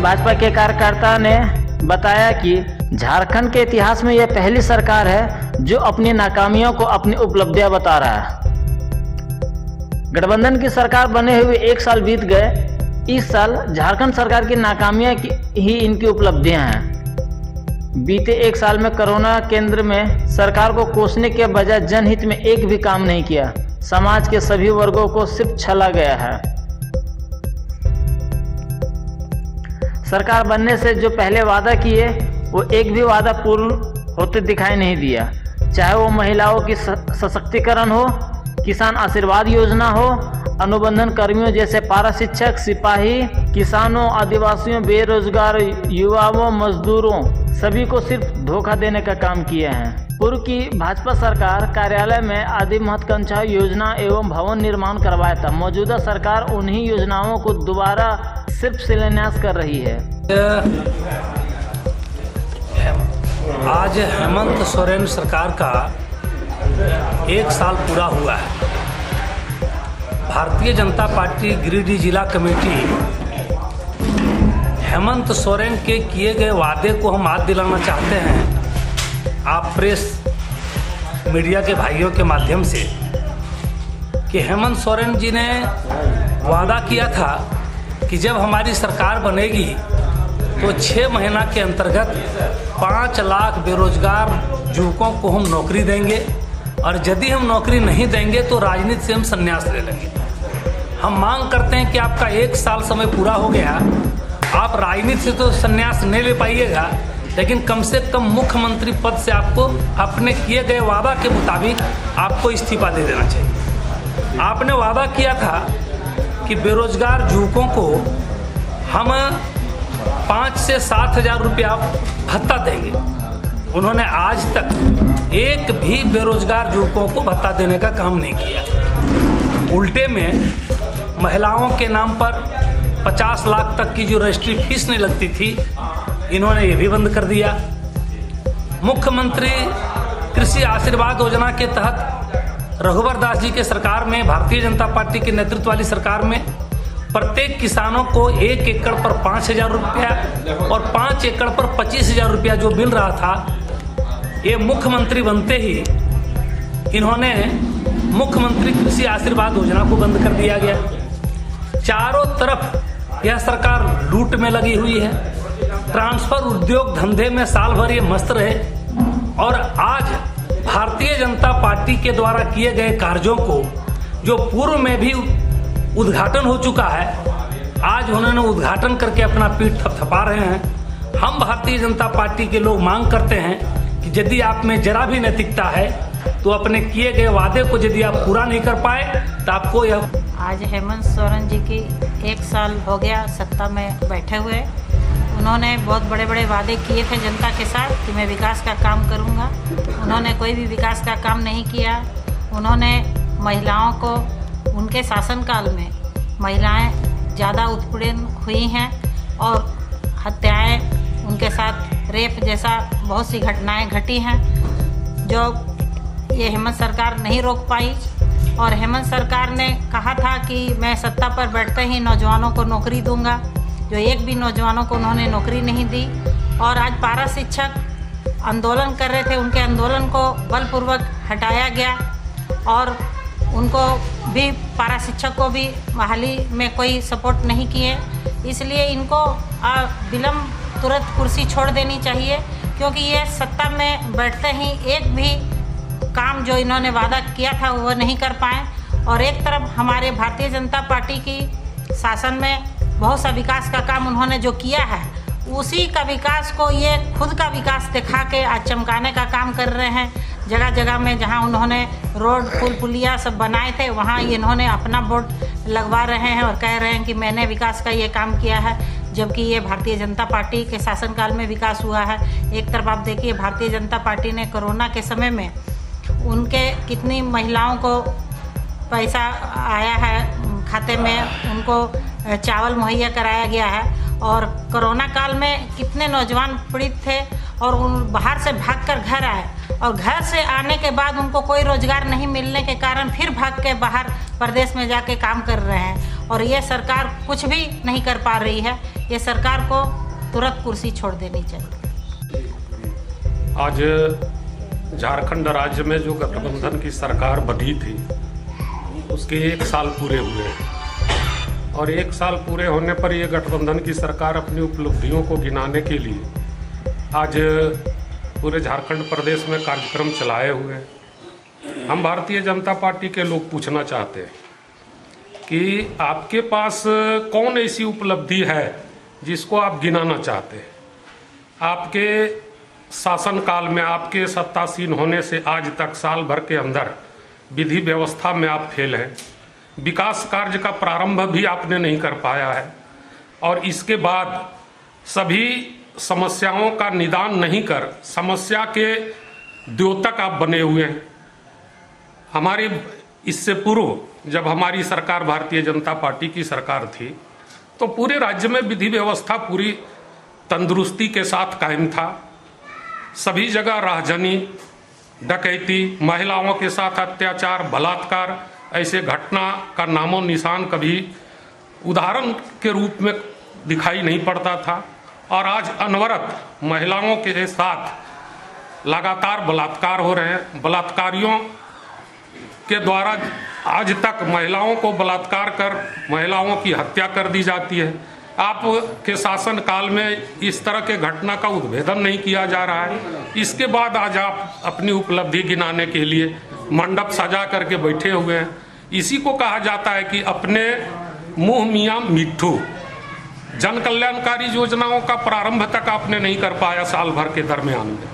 भाजपा के कार्यकर्ता ने बताया कि झारखंड के इतिहास में यह पहली सरकार है जो अपनी नाकामियों को अपनी उपलब्धियां बता रहा है। गठबंधन की सरकार बने हुए 1 साल बीत गए। इस साल झारखंड सरकार की नाकामियां ही इनकी उपलब्धियां हैं। बीते 1 साल में कोरोना केंद्र में सरकार को कोसने के बजाय जनहित में एक भी काम नहीं किया। समाज के सभी वर्गों को सिर्फ छला गया है। सरकार बनने से जो पहले वादा किए वो एक भी वादा पूर्ण होते दिखाई नहीं दिया। चाहे वो महिलाओं की सशक्तिकरण हो, किसान आशीर्वाद योजना हो, अनुबंधन कर्मियों जैसे पारा शिक्षक, सिपाही, किसानों, आदिवासियों, बेरोजगार युवाओं, मजदूरों, सभी को सिर्फ धोखा देने का काम किए हैं। पूर्व की भाजपा सरकार कार्यालय में आदि महत्वाकांक्षा योजना एवं भवन निर्माण करवाया था। मौजूदा सरकार उन्हीं योजनाओं को दोबारा सिर्फ शिलान्यास कर रही है। आज हेमंत सोरेन सरकार का 1 साल पूरा हुआ है। भारतीय जनता पार्टी गिरिडीह जिला कमेटी हेमंत सोरेन के किए गए वादे को हम याद दिलाना चाहते हैं आप प्रेस मीडिया के भाइयों के माध्यम से कि हेमंत सोरेन जी ने वादा किया था कि जब हमारी सरकार बनेगी तो 6 महीना के अंतर्गत 5 लाख बेरोजगार युवकों को हम नौकरी देंगे और यदि हम नौकरी नहीं देंगे तो राजनीति से हम संन्यास ले लेंगे। हम मांग करते हैं कि आपका 1 साल समय पूरा हो गया, आप राजनीति से तो संन्यास नहीं ले पाइएगा, लेकिन कम से कम मुख्यमंत्री पद से आपको अपने किए गए वादा के मुताबिक आपको इस्तीफा दे देना चाहिए। आपने वादा किया था कि बेरोजगार युवकों को हम 5 से 7 हज़ार रुपया भत्ता देंगे। उन्होंने आज तक एक भी बेरोजगार युवकों को भत्ता देने का काम नहीं किया। उल्टे में महिलाओं के नाम पर 50 लाख तक की जो रजिस्ट्री फीस नहीं लगती थी, इन्होंने ये भी बंद कर दिया। मुख्यमंत्री कृषि आशीर्वाद योजना के तहत रघुवर दास जी के सरकार में, भारतीय जनता पार्टी के नेतृत्व वाली सरकार में प्रत्येक किसानों को 1 एकड़ पर 5,000 रुपया और 5 एकड़ पर 25,000 रुपया जो मिल रहा था, ये मुख्यमंत्री बनते ही इन्होंने मुख्यमंत्री कृषि आशीर्वाद योजना को बंद कर दिया गया। चारों तरफ यह सरकार लूट में लगी हुई है। ट्रांसफर उद्योग धंधे में साल भर ये मस्त रहे और आज भारतीय जनता पार्टी के द्वारा किए गए कार्यों को जो पूर्व में भी उद्घाटन हो चुका है, आज उन्होंने उद्घाटन करके अपना पीठ थपथपा रहे हैं। हम भारतीय जनता पार्टी के लोग मांग करते हैं कि यदि आप में जरा भी नैतिकता है तो अपने किए गए वादे को यदि आप पूरा नहीं कर पाए तो आपको यह। आज हेमंत सोरेन जी की 1 साल हो गया सत्ता में बैठे हुए। उन्होंने बहुत बड़े बड़े वादे किए थे जनता के साथ कि मैं विकास का काम करूंगा। उन्होंने कोई भी विकास का काम नहीं किया। उन्होंने महिलाओं को, उनके शासनकाल में महिलाएं ज़्यादा उत्पीड़न हुई हैं और हत्याएं, उनके साथ रेप जैसा बहुत सी घटनाएं घटी हैं जो ये हेमंत सरकार नहीं रोक पाई। और हेमंत सरकार ने कहा था कि मैं सत्ता पर बैठते ही नौजवानों को नौकरी दूंगा, जो एक भी नौजवानों को उन्होंने नौकरी नहीं दी। और आज पारा शिक्षक आंदोलन कर रहे थे, उनके आंदोलन को बलपूर्वक हटाया गया और उनको भी, पारा शिक्षक को भी बहाली में कोई सपोर्ट नहीं किए। इसलिए इनको विलम्ब तुरंत कुर्सी छोड़ देनी चाहिए, क्योंकि ये सत्ता में बैठते ही एक भी काम जो इन्होंने वादा किया था वो नहीं कर पाए। और एक तरफ हमारे भारतीय जनता पार्टी की शासन में बहुत सा विकास का काम उन्होंने जो किया है, उसी का विकास को ये खुद का विकास दिखा के आज चमकाने का काम कर रहे हैं। जगह जगह में जहां उन्होंने रोड, पुल, पुलिया सब बनाए थे, वहां इन्होंने अपना बोर्ड लगवा रहे हैं और कह रहे हैं कि मैंने विकास का ये काम किया है, जबकि ये भारतीय जनता पार्टी के शासनकाल में विकास हुआ है। एक तरफ आप देखिए, भारतीय जनता पार्टी ने कोरोना के समय में उनके कितनी महिलाओं को पैसा आया है खाते में, उनको चावल मुहैया कराया गया है। और कोरोना काल में कितने नौजवान पीड़ित थे और उन बाहर से भागकर घर आए और घर से आने के बाद उनको कोई रोजगार नहीं मिलने के कारण फिर भाग के बाहर प्रदेश में जाके काम कर रहे हैं। और ये सरकार कुछ भी नहीं कर पा रही है। ये सरकार को तुरंत कुर्सी छोड़ देनी चाहिए। आज झारखंड राज्य में जो गठबंधन की सरकार बनी थी उसके 1 साल पूरे हुए और 1 साल पूरे होने पर ये गठबंधन की सरकार अपनी उपलब्धियों को गिनाने के लिए आज पूरे झारखंड प्रदेश में कार्यक्रम चलाए हुए हैं। हम भारतीय जनता पार्टी के लोग पूछना चाहते हैं कि आपके पास कौन ऐसी उपलब्धि है जिसको आप गिनाना चाहते हैं। आपके शासनकाल में आपके सत्तासीन होने से आज तक साल भर के अंदर विधि व्यवस्था में आप फेल हैं। विकास कार्य का प्रारंभ भी आपने नहीं कर पाया है और इसके बाद सभी समस्याओं का निदान नहीं कर समस्या के द्योतक आप बने हुए हैं। हमारी इससे पूर्व जब हमारी सरकार भारतीय जनता पार्टी की सरकार थी तो पूरे राज्य में विधि व्यवस्था पूरी तंदुरुस्ती के साथ कायम था। सभी जगह राहजनी, डकैती, महिलाओं के साथ अत्याचार, बलात्कार, ऐसे घटना का नामो निशान कभी उदाहरण के रूप में दिखाई नहीं पड़ता था। और आज अनवरत महिलाओं के साथ लगातार बलात्कार हो रहे हैं। बलात्कारियों के द्वारा आज तक महिलाओं को बलात्कार कर महिलाओं की हत्या कर दी जाती है। आपके शासन काल में इस तरह के घटना का उद्भेदन नहीं किया जा रहा है। इसके बाद आज आप अपनी उपलब्धि गिनाने के लिए मंडप सजा करके बैठे हुए हैं। इसी को कहा जाता है कि अपने मुंह मियां मिट्ठू। जन कल्याणकारी योजनाओं का प्रारंभ तक आपने नहीं कर पाया साल भर के दरमियान में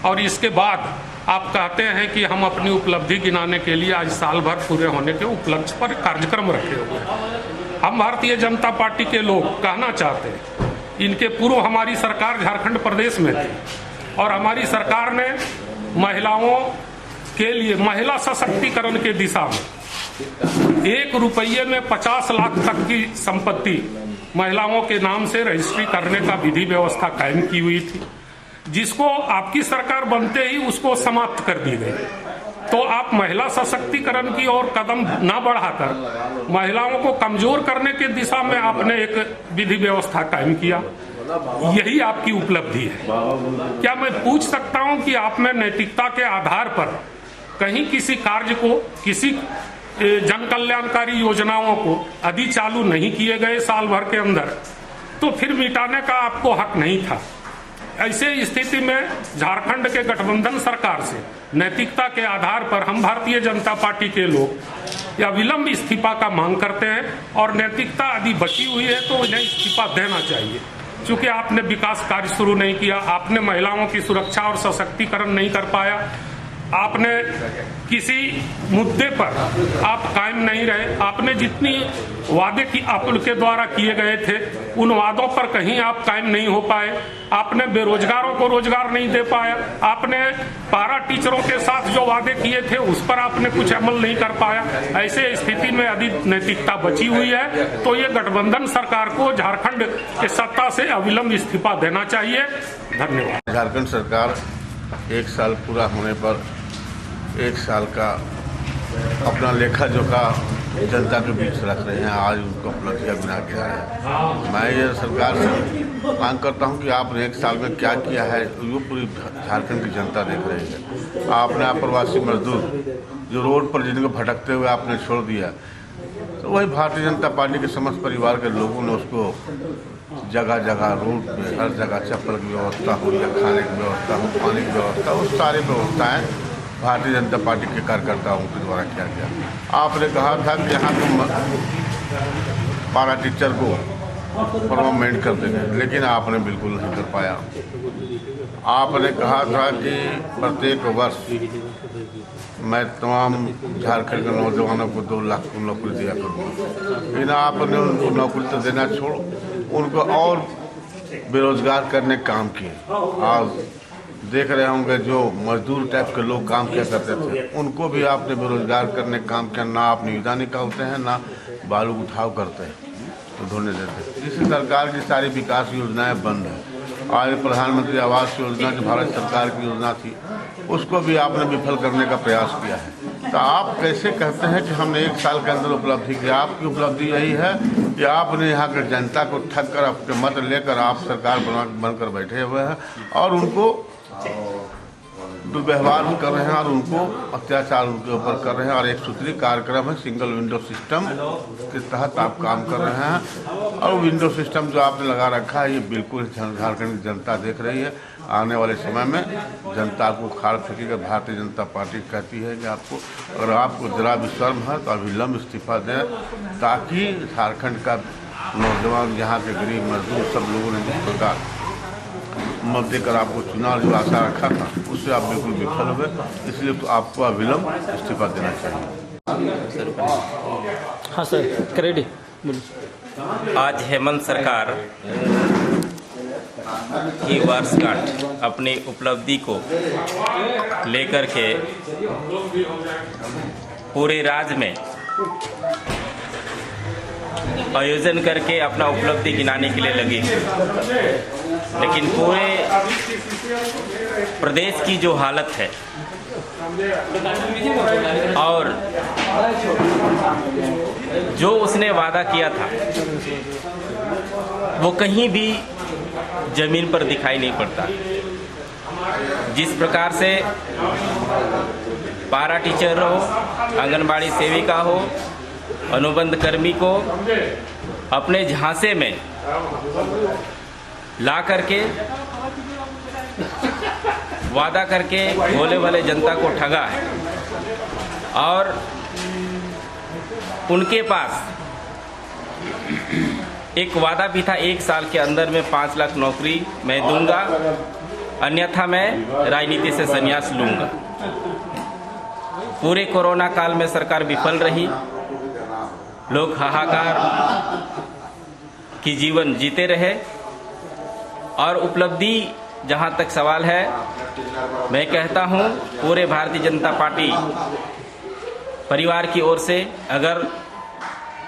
और इसके बाद आप कहते हैं कि हम अपनी उपलब्धि गिनाने के लिए आज साल भर पूरे होने के उपलक्ष्य पर कार्यक्रम रखे हुए हैं। हम भारतीय जनता पार्टी के लोग कहना चाहते हैं, इनके पूर्व हमारी सरकार झारखंड प्रदेश में थी और हमारी सरकार ने महिलाओं के लिए महिला सशक्तिकरण के दिशा में 1 रुपये में 50 लाख तक की संपत्ति महिलाओं के नाम से रजिस्ट्री करने का विधि व्यवस्था कायम की हुई थी, जिसको आपकी सरकार बनते ही उसको समाप्त कर दी गई। तो आप महिला सशक्तिकरण की ओर कदम ना बढ़ाकर महिलाओं को कमजोर करने के दिशा में आपने एक विधि व्यवस्था कायम किया। यही आपकी उपलब्धि है। क्या मैं पूछ सकता हूं कि आप में नैतिकता के आधार पर कहीं किसी कार्य को, किसी जन कल्याणकारी योजनाओं को यदि चालू नहीं किए गए साल भर के अंदर, तो फिर मिटाने का आपको हक नहीं था। ऐसे स्थिति में झारखंड के गठबंधन सरकार से नैतिकता के आधार पर हम भारतीय जनता पार्टी के लोग या विलंब इस्तीफा का मांग करते हैं और नैतिकता यदि बची हुई है तो उन्हें इस्तीफा देना चाहिए। क्योंकि आपने विकास कार्य शुरू नहीं किया, आपने महिलाओं की सुरक्षा और सशक्तिकरण नहीं कर पाया, आपने किसी मुद्दे पर आप कायम नहीं रहे। आपने जितनी वादे की आपके द्वारा किए गए थे उन वादों पर कहीं आप कायम नहीं हो पाए। आपने बेरोजगारों को रोजगार नहीं दे पाया। आपने पारा टीचरों के साथ जो वादे किए थे उस पर आपने कुछ अमल नहीं कर पाया। ऐसे स्थिति में यदि नैतिकता बची हुई है तो ये गठबंधन सरकार को झारखंड के सत्ता से अविलंब इस्तीफा देना चाहिए। धन्यवाद। झारखंड सरकार 1 साल पूरा होने पर 1 साल का अपना लेखा जोखा जनता के बीच रख रहे हैं। आज उनको उपलब्धियाँ गिना के आए हैं। मैं ये सरकार से मांग करता हूं कि आपने 1 साल में क्या किया है वो पूरी झारखंड की जनता देख रही है। आपने अप्रवासी मजदूर जो रोड पर जिनको भटकते हुए आपने छोड़ दिया, तो वही भारतीय जनता पार्टी के समस्त परिवार के लोगों ने उसको जगह जगह रोड पे हर जगह चप्पल की व्यवस्था हो या खाने की व्यवस्था हो, पानी की व्यवस्था हो, सारी व्यवस्थाएं भारतीय जनता पार्टी के कार्यकर्ताओं के द्वारा किया गया। आपने कहा था कि यहाँ तो पारा टीचर को परमानेंट कर देंगे, लेकिन आपने बिल्कुल नहीं कर पाया। आपने कहा था कि प्रत्येक वर्ष मैं तमाम झारखंड के नौजवानों को 2 लाख को नौकरी दिया करूँगा, लेकिन आपने उनको नौकरी तो देना छोड़ उनको और बेरोजगार करने काम किए। आज देख रहे होंगे जो मजदूर टाइप के लोग काम किया करते थे उनको भी आपने बेरोजगार करने काम किया। ना आप निविदा निकालते हैं, ना बालू उठाव करते हैं, तो ढूंढने देते हैं। इस सरकार की सारी विकास योजनाएं बंद है। आज प्रधानमंत्री आवास योजना जो भारत सरकार की योजना थी उसको भी आपने विफल करने का प्रयास किया है। तो आप कैसे कहते हैं कि हमने 1 साल के अंदर उपलब्धि की? आपकी उपलब्धि यही है कि आपने यहाँ के जनता को ठग कर आपके मत लेकर आप सरकार बनकर बैठे हुए हैं और उनको दुर्व्यवहार कर रहे हैं और उनको अत्याचार उनके ऊपर कर रहे हैं। और एक सूत्री कार्यक्रम है सिंगल विंडो सिस्टम के तहत आप काम कर रहे हैं और विंडो सिस्टम जो आपने लगा रखा है ये बिल्कुल झारखंड की जनता देख रही है। आने वाले समय में जनता को खाड़ फेंकेगा। भारतीय जनता पार्टी कहती है कि आपको अगर आपको जरा भी शर्म है तो अविलंब इस्तीफा दें, ताकि झारखंड का नौजवान, यहाँ के गरीब मजदूर सब लोगों ने जिस प्रकार मत देकर आपको चुनाव जो आशा रखा था उससे आप बिल्कुल विफल हुए, इसलिए तो आपको अविलंब इस्तीफा देना चाहिए। हाँ सर, क्रेडिट बोलिए। आज हेमंत सरकार की वर्षगांठ अपनी उपलब्धि को लेकर के पूरे राज्य में आयोजन करके अपना उपलब्धि गिनाने के लिए लगी, लेकिन पूरे प्रदेश की जो हालत है और जो उसने वादा किया था वो कहीं भी जमीन पर दिखाई नहीं पड़ता। जिस प्रकार से पारा टीचर हो, आंगनबाड़ी सेविका हो, अनुबंध कर्मी को अपने झांसे में ला करके वादा करके भोले वाले जनता को ठगा है और उनके पास एक वादा भी था 1 साल के अंदर में 5 लाख नौकरी मैं दूंगा, अन्यथा मैं राजनीति से संन्यास लूंगा। पूरे कोरोना काल में सरकार विफल रही, लोग हाहाकार की जीवन जीते रहे और उपलब्धि जहां तक सवाल है, मैं कहता हूं पूरे भारतीय जनता पार्टी परिवार की ओर से अगर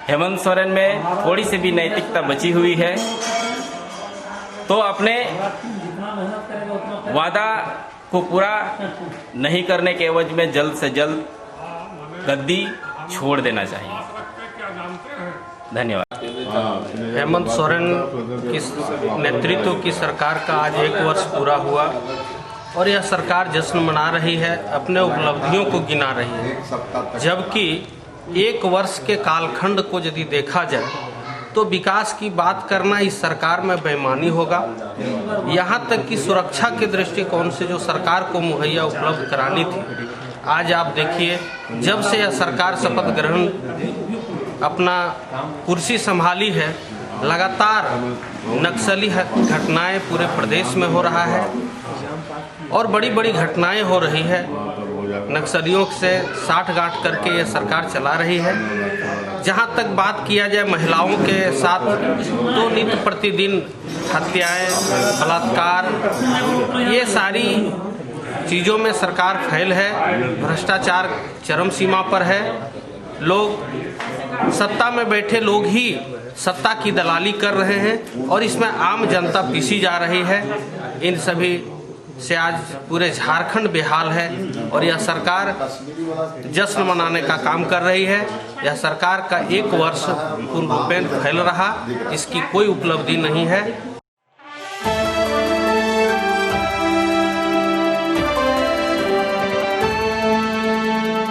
हेमंत सोरेन में थोड़ी सी भी नैतिकता बची हुई है तो अपने वादा को पूरा नहीं करने के एवज में जल्द से जल्द गद्दी छोड़ देना चाहिए। धन्यवाद। हेमंत सोरेन की नेतृत्व की सरकार का आज 1 वर्ष पूरा हुआ और यह सरकार जश्न मना रही है, अपने उपलब्धियों को गिना रही है। जबकि 1 वर्ष के कालखंड को यदि देखा जाए तो विकास की बात करना इस सरकार में बेईमानी होगा। यहाँ तक कि सुरक्षा के दृष्टिकोण से जो सरकार को मुहैया उपलब्ध करानी थी, आज आप देखिए जब से यह सरकार शपथ ग्रहण अपना कुर्सी संभाली है, लगातार नक्सली घटनाएं पूरे प्रदेश में हो रहा है और बड़ी बड़ी घटनाएं हो रही है। नक्सलियों से साठगांठ करके ये सरकार चला रही है। जहां तक बात किया जाए महिलाओं के साथ तो नित्य प्रतिदिन हत्याएं, बलात्कार, ये सारी चीज़ों में सरकार फेल है। भ्रष्टाचार चरम सीमा पर है। लोग सत्ता में बैठे लोग ही सत्ता की दलाली कर रहे हैं और इसमें आम जनता पीसी जा रही है। इन सभी से आज पूरे झारखंड बेहाल है और यह सरकार जश्न मनाने का काम कर रही है। यह सरकार का 1 वर्ष पूर्ण रूपेण फैल रहा, इसकी कोई उपलब्धि नहीं है।